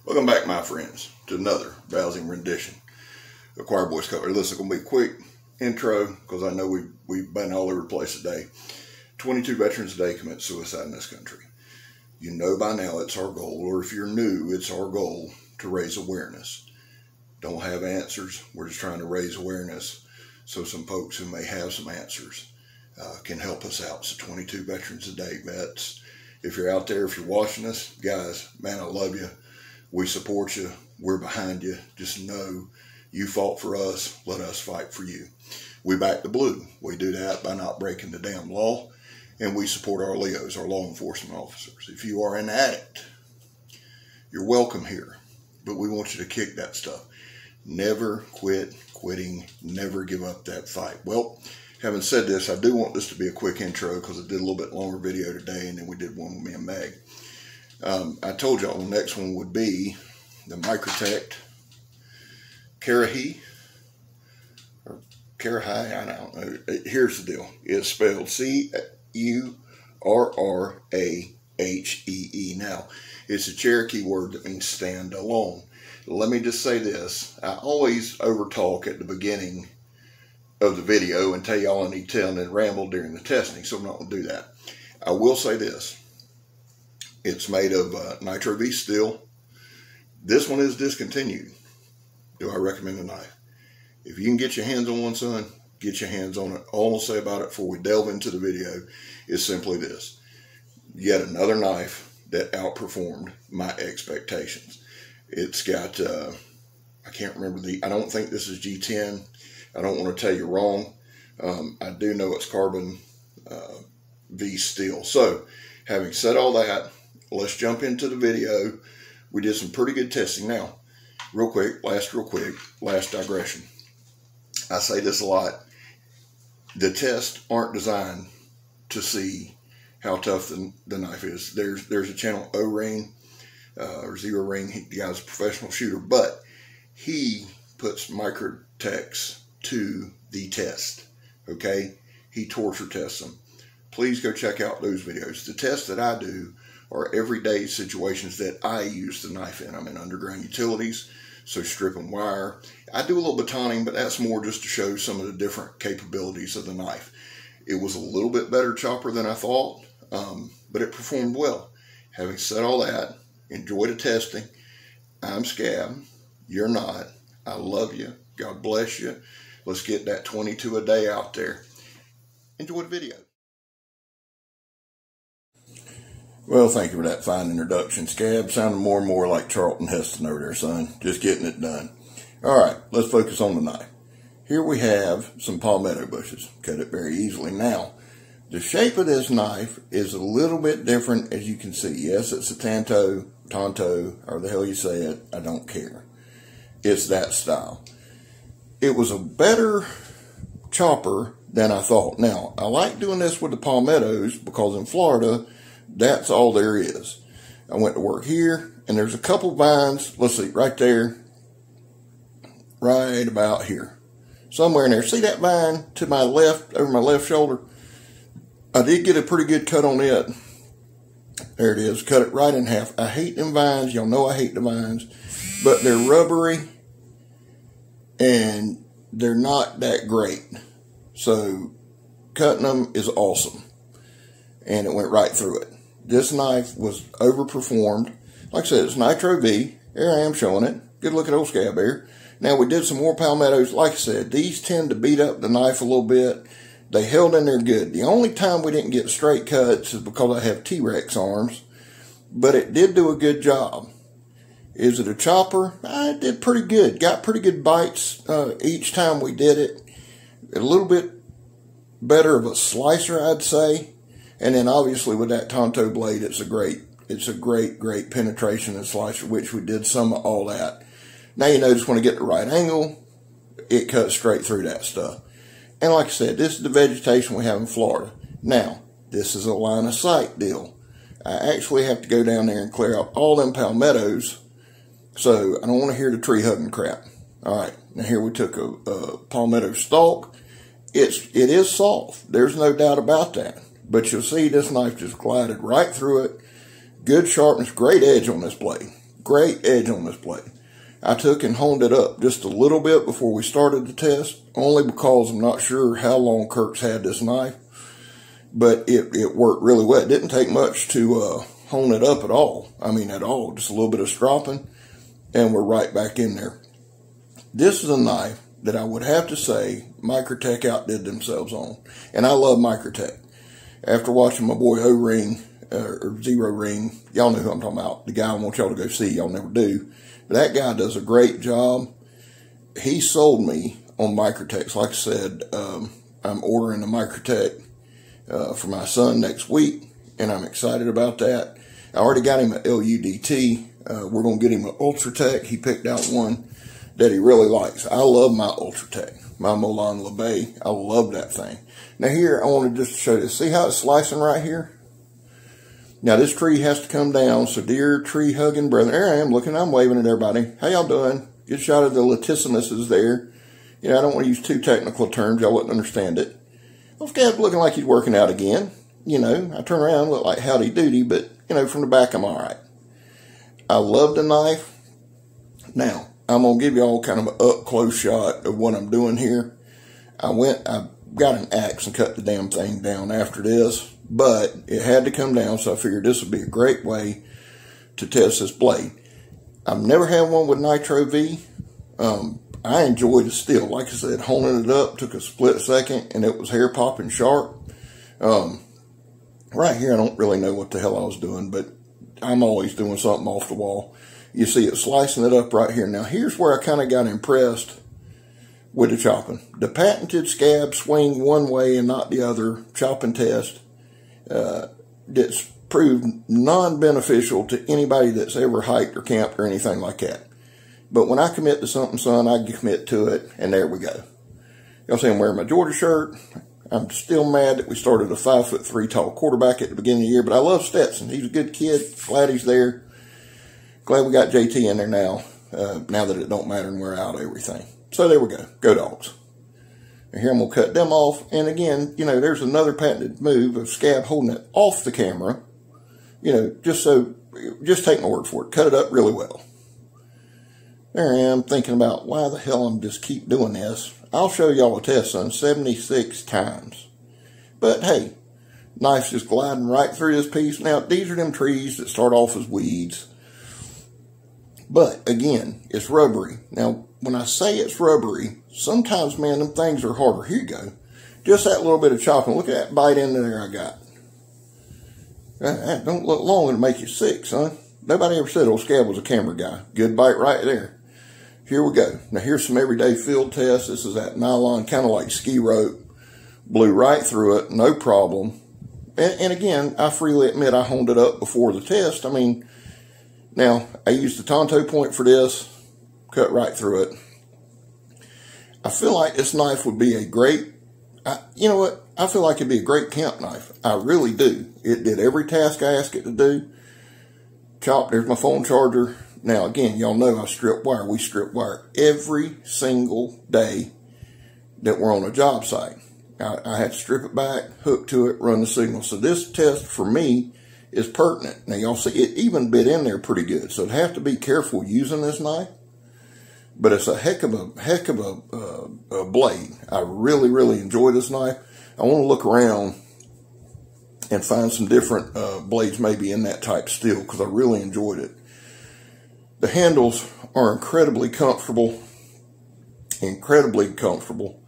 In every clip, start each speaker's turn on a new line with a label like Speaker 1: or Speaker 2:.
Speaker 1: Welcome back, my friends, to another browsing rendition of Choir Boys Cutlery. This is going to be a quick intro because I know we've been all over the place today. 22 veterans a day commit suicide in this country. You know by now it's our goal, or if you're new, it's our goal to raise awareness. Don't have answers. We're just trying to raise awareness so some folks who may have some answers can help us out. So 22 veterans a day, vets. If you're out there, if you're watching us, guys, man, I love you. We support you. We're behind you. Just know you fought for us. Let us fight for you. We back the blue. We do that by not breaking the damn law. And we support our LEOs, our law enforcement officers. If you are an addict, you're welcome here. But we want you to kick that stuff. Never quit quitting. Never give up that fight. Well, having said this, I do want this to be a quick intro because I did a little bit longer video today, and then we did one with me and Meg. I told y'all the next one would be the Microtech Currahee, or Currahee, I don't know. Here's the deal. It's spelled C-U-R-R-A-H-E-E. Now, it's a Cherokee word that means stand alone. Let me just say this. I always overtalk at the beginning of the video and tell you all I need to tell and then ramble during the testing, so I'm not going to do that. I will say this. It's made of Nitro V steel. This one is discontinued. Do I recommend a knife? If you can get your hands on one, son, get your hands on it. All I'll say about it before we delve into the video is simply this. Yet another knife that outperformed my expectations. It's got, I can't remember I don't think this is G10. I don't want to tell you wrong. I do know it's carbon V steel. So, having said all that, let's jump into the video. We did some pretty good testing. Now, last digression. I say this a lot. The tests aren't designed to see how tough the knife is. There's a channel, O-Ring, or Zero Ring. The guy's a professional shooter, but he puts Microtechs to the test. Okay? He torture tests them. Please go check out those videos. The tests that I do are everyday situations that I use the knife in. I'm in underground utilities, so stripping wire. I do a little batoning, but that's more just to show some of the different capabilities of the knife. It was a little bit better chopper than I thought, but it performed well. Having said all that, enjoy the testing. I'm Scab. You're not. I love you. God bless you. Let's get that 22 a day out there. Enjoy the video. Well, thank you for that fine introduction, Scab. Sounding more and more like Charlton Heston over there, son. Just getting it done. All right, let's focus on the knife. Here we have some palmetto bushes. Cut it very easily. Now, the shape of this knife is a little bit different, as you can see. Yes, it's a tonto, or the hell you say it. I don't care. It's that style. It was a better chopper than I thought. Now, I like doing this with the palmettos because in Florida, that's all there is. I went to work here, and there's a couple vines. Let's see, right there. Right about here. Somewhere in there. See that vine to my left, over my left shoulder? I did get a pretty good cut on it. There it is. Cut it right in half. I hate them vines. Y'all know I hate the vines. But they're rubbery, and they're not that great. So, cutting them is awesome. And it went right through it. This knife was overperformed. Like I said, it's Nitro V. Here I am showing it. Good look at old Scab here. Now, we did some more palmettos. Like I said, these tend to beat up the knife a little bit. They held in there good. The only time we didn't get straight cuts is because I have T-Rex arms. But it did do a good job. Is it a chopper? It did pretty good. Got pretty good bites each time we did it. A little bit better of a slicer, I'd say. And then obviously with that tonto blade, it's a great penetration and slicer, which we did some of all that. Now you notice when I get the right angle, it cuts straight through that stuff. And like I said, this is the vegetation we have in Florida. Now, this is a line of sight deal. I actually have to go down there and clear out all them palmettos, so I don't want to hear the tree hugging crap. All right, now here we took a palmetto stalk. It is soft. There's no doubt about that. But you'll see this knife just glided right through it. Good sharpness, great edge on this blade. great edge on this blade. I took and honed it up just a little bit before we started the test, only because I'm not sure how long Kirk's had this knife, but it worked really well. It didn't take much to hone it up at all. I mean, at all. Just a little bit of stropping, and we're right back in there. This is a knife that I would have to say Microtech outdid themselves on. And I love Microtech. After watching my boy O-Ring, or Zero Ring, y'all know who I'm talking about. The guy I want y'all to go see, y'all never do. But that guy does a great job. He sold me on Microtech. Like I said, I'm ordering a Microtech for my son next week, and I'm excited about that. I already got him an LUDT. We're going to get him an Ultratech. He picked out one that he really likes. I love my Ultratech, my Moulin LeBay. I love that thing. Now here, I want to just show you. See how it's slicing right here? Now this tree has to come down, so dear tree hugging brother, there I am looking, I'm waving at everybody. How y'all doing? Good shot of the latissimuses there. You know, I don't want to use too technical terms, y'all wouldn't understand it. Well, Scab's looking like he's working out again. You know, I turn around, look like howdy doody, but you know, from the back I'm alright. I love the knife. Now, I'm going to give you all kind of an up-close shot of what I'm doing here. I got an axe and cut the damn thing down after this, but it had to come down, so I figured this would be a great way to test this blade. I've never had one with Nitro V. I enjoyed it still. Like I said, honing it up took a split second, and it was hair-popping sharp. Right here, I don't really know what the hell I was doing, but I'm always doing something off the wall. You see it slicing it up right here. Now, here's where I kind of got impressed with the chopping. The patented Scab swing one way and not the other chopping test that's proved non-beneficial to anybody that's ever hiked or camped or anything like that. But when I commit to something, son, I commit to it, and there we go. Y'all see I'm wearing my Georgia shirt. I'm still mad that we started a 5'3" tall quarterback at the beginning of the year, but I love Stetson. He's a good kid. Glad he's there. Glad we got JT in there now, now that it don't matter and we're out of everything. So there we go. Go Dogs. And here I'm going to cut them off. And again, you know, there's another patented move of Scab holding it off the camera. You know, just take my word for it. Cut it up really well. There I am thinking about why the hell I'm just keep doing this. I'll show y'all a test, son, 76 times. But hey, knife's just gliding right through this piece. Now, these are them trees that start off as weeds. But again, it's rubbery. Now, when I say it's rubbery, sometimes, man, them things are harder. Here you go. Just that little bit of chopping. Look at that bite in there I got. That don't look long and make you sick, son. Nobody ever said old Scab was a camera guy. Good bite right there. Here we go. Now, here's some everyday field tests. This is that nylon, kind of like ski rope. Blew right through it, no problem. And again, I freely admit I honed it up before the test. I mean, now, I used the Tonto point for this, cut right through it. I feel like this knife would be a great, you know what? I feel like it'd be a great camp knife. I really do. It did every task I asked it to do. Chop, there's my phone charger. Now, again, y'all know I strip wire. We strip wire every single day that we're on a job site. I had to strip it back, hook to it, run the signal. So this test for me is pertinent. Now, y'all see it even bit in there pretty good. So I'd have to be careful using this knife. But it's a heck of a blade. I really, really enjoy this knife. I want to look around and find some different blades maybe in that type steel because I really enjoyed it. The handles are incredibly comfortable. Incredibly comfortable.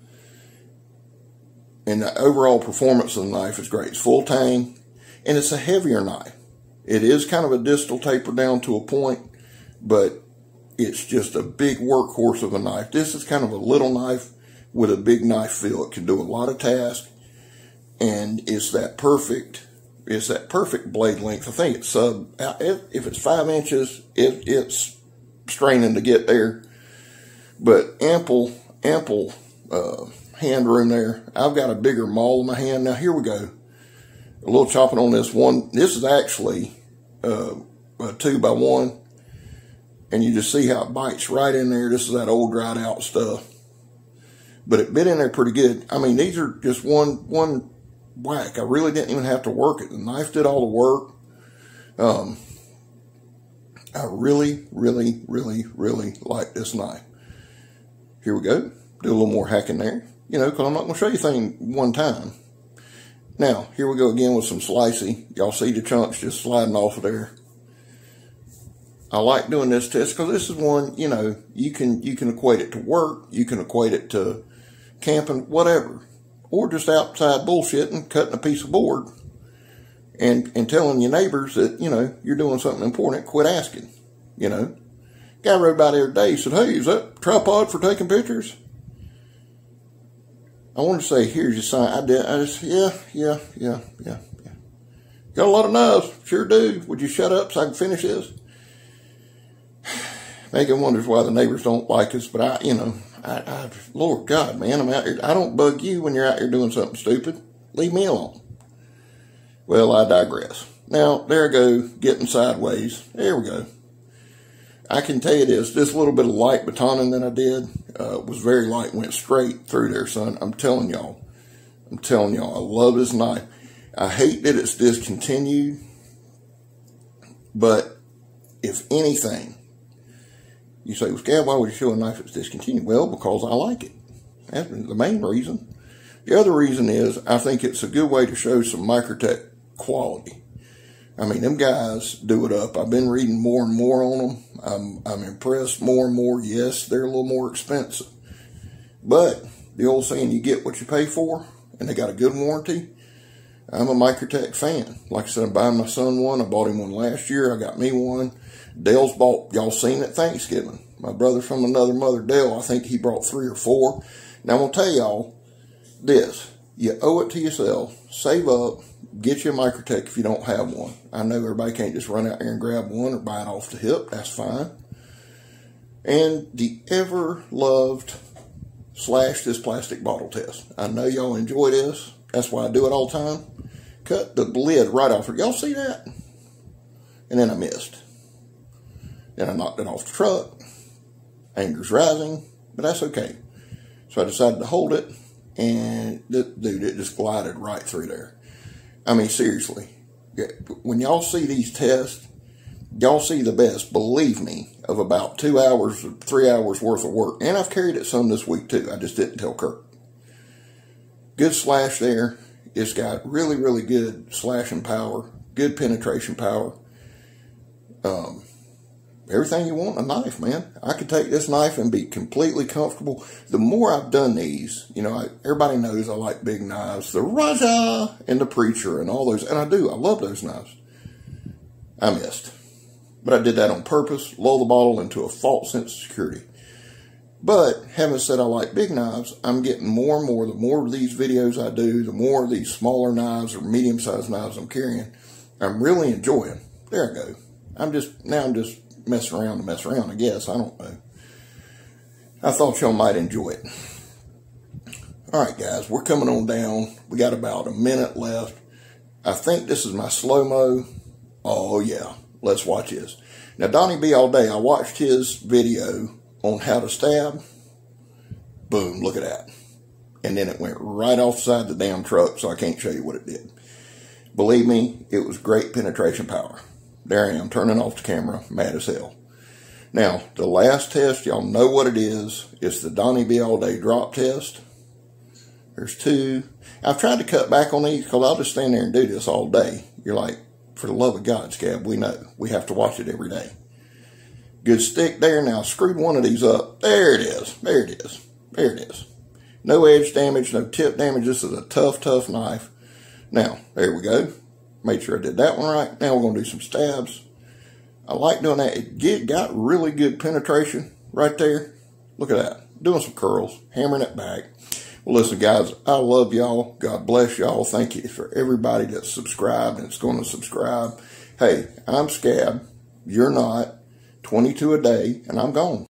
Speaker 1: And the overall performance of the knife is great. It's full tang, and it's a heavier knife. It is kind of a distal taper down to a point, but it's just a big workhorse of a knife. This is kind of a little knife with a big knife feel. It can do a lot of tasks, and it's that perfect blade length. I think it's if it's 5 inches, it's straining to get there, but ample hand room there. I've got a bigger maul in my hand. Now here we go. A little chopping on this one. This is actually a 2x1, and you just see how it bites right in there. This is that old dried out stuff, but it bit in there pretty good. I mean, these are just one whack. I really didn't even have to work it. The knife did all the work. I really, really, really, really like this knife. Here we go. Do a little more hacking there. You know, because I'm not going to show you things one time. Now, here we go again with some slicey. Y'all see the chunks just sliding off of there. I like doing this test because this is one, you know, you can equate it to work. You can equate it to camping, whatever. Or just outside bullshitting, cutting a piece of board. And telling your neighbors that, you know, you're doing something important, quit asking, you know. Guy rode by the other day, said, hey, is that tripod for taking pictures? I wanted to say, here's your sign. I just, yeah. Got a lot of knives, sure do. Would you shut up so I can finish this? Megan wonders why the neighbors don't like us, but I Lord God, man, I'm out here. I don't bug you when you're out here doing something stupid. Leave me alone. Well, I digress. Now, there I go, getting sideways. There we go. I can tell you this little bit of light batoning that I did was very light, went straight through there, son. I'm telling y'all, I love this knife. I hate that it's discontinued, but if anything, you say, well, Scab, why would you show a knife that's discontinued? Well, because I like it. That's the main reason. The other reason is I think it's a good way to show some Microtech quality. I mean, them guys do it up. I've been reading more and more on them. I'm impressed more and more. Yes, they're a little more expensive. But the old saying, you get what you pay for, and they got a good warranty. I'm a Microtech fan. Like I said, I'm buying my son one. I bought him one last year. I got me one. Dale's bought, y'all seen at Thanksgiving. My brother from another mother, Dale, I think he brought 3 or 4. Now, I'm going to tell y'all this. You owe it to yourself. Save up. Get you a Microtech if you don't have one. I know everybody can't just run out there and grab one or buy it off the hip. That's fine. And the ever-loved Slash This Plastic Bottle Test. I know y'all enjoy this. That's why I do it all the time. Cut the lid right off. Y'all see that? And then I missed. Then I knocked it off the truck. Anger's rising, but that's okay. So I decided to hold it, and dude, it just glided right through there. I mean, seriously, when y'all see these tests, y'all see the best, believe me, of about 2 hours or 3 hours worth of work. And I've carried it some this week too. I just didn't tell Kirk. Good slash there. It's got really, really good slashing power, good penetration power. Everything you want in a knife, man. I could take this knife and be completely comfortable. The more I've done these, you know, everybody knows I like big knives. The Raja and the Preacher and all those. And I do. I love those knives. I missed. But I did that on purpose. Lull the bottle into a false sense of security. But having said I like big knives, I'm getting more and more. The more of these videos I do, the more of these smaller knives or medium-sized knives I'm carrying, I'm really enjoying. There I go. I'm just messing around to mess around, I guess. I don't know. I thought y'all might enjoy it. All right, guys, we're coming on down. We got about a minute left. I think this is my slow-mo. Oh, yeah. Let's watch this. Now, Donnie B all day, I watched his video on how to stab. Boom, look at that. And then it went right off the side of the damn truck, so I can't show you what it did. Believe me, it was great penetration power. There I am, turning off the camera, mad as hell. Now, the last test, y'all know what it is. It's the Donnie B all day drop test. There's 2. I've tried to cut back on these because I'll just stand there and do this all day. You're like, for the love of God, Scab, we know. We have to watch it every day. Good stick there. Now, I screwed one of these up. There it is. There it is. There it is. No edge damage, no tip damage. This is a tough, tough knife. Now, there we go. Made sure I did that one right. Now we're going to do some stabs. I like doing that. It got really good penetration right there. Look at that. Doing some curls. Hammering it back. Well, listen, guys, I love y'all. God bless y'all. Thank you for everybody that's subscribed and is going to subscribe. Hey, I'm Scab. You're not. 22 a day, and I'm gone.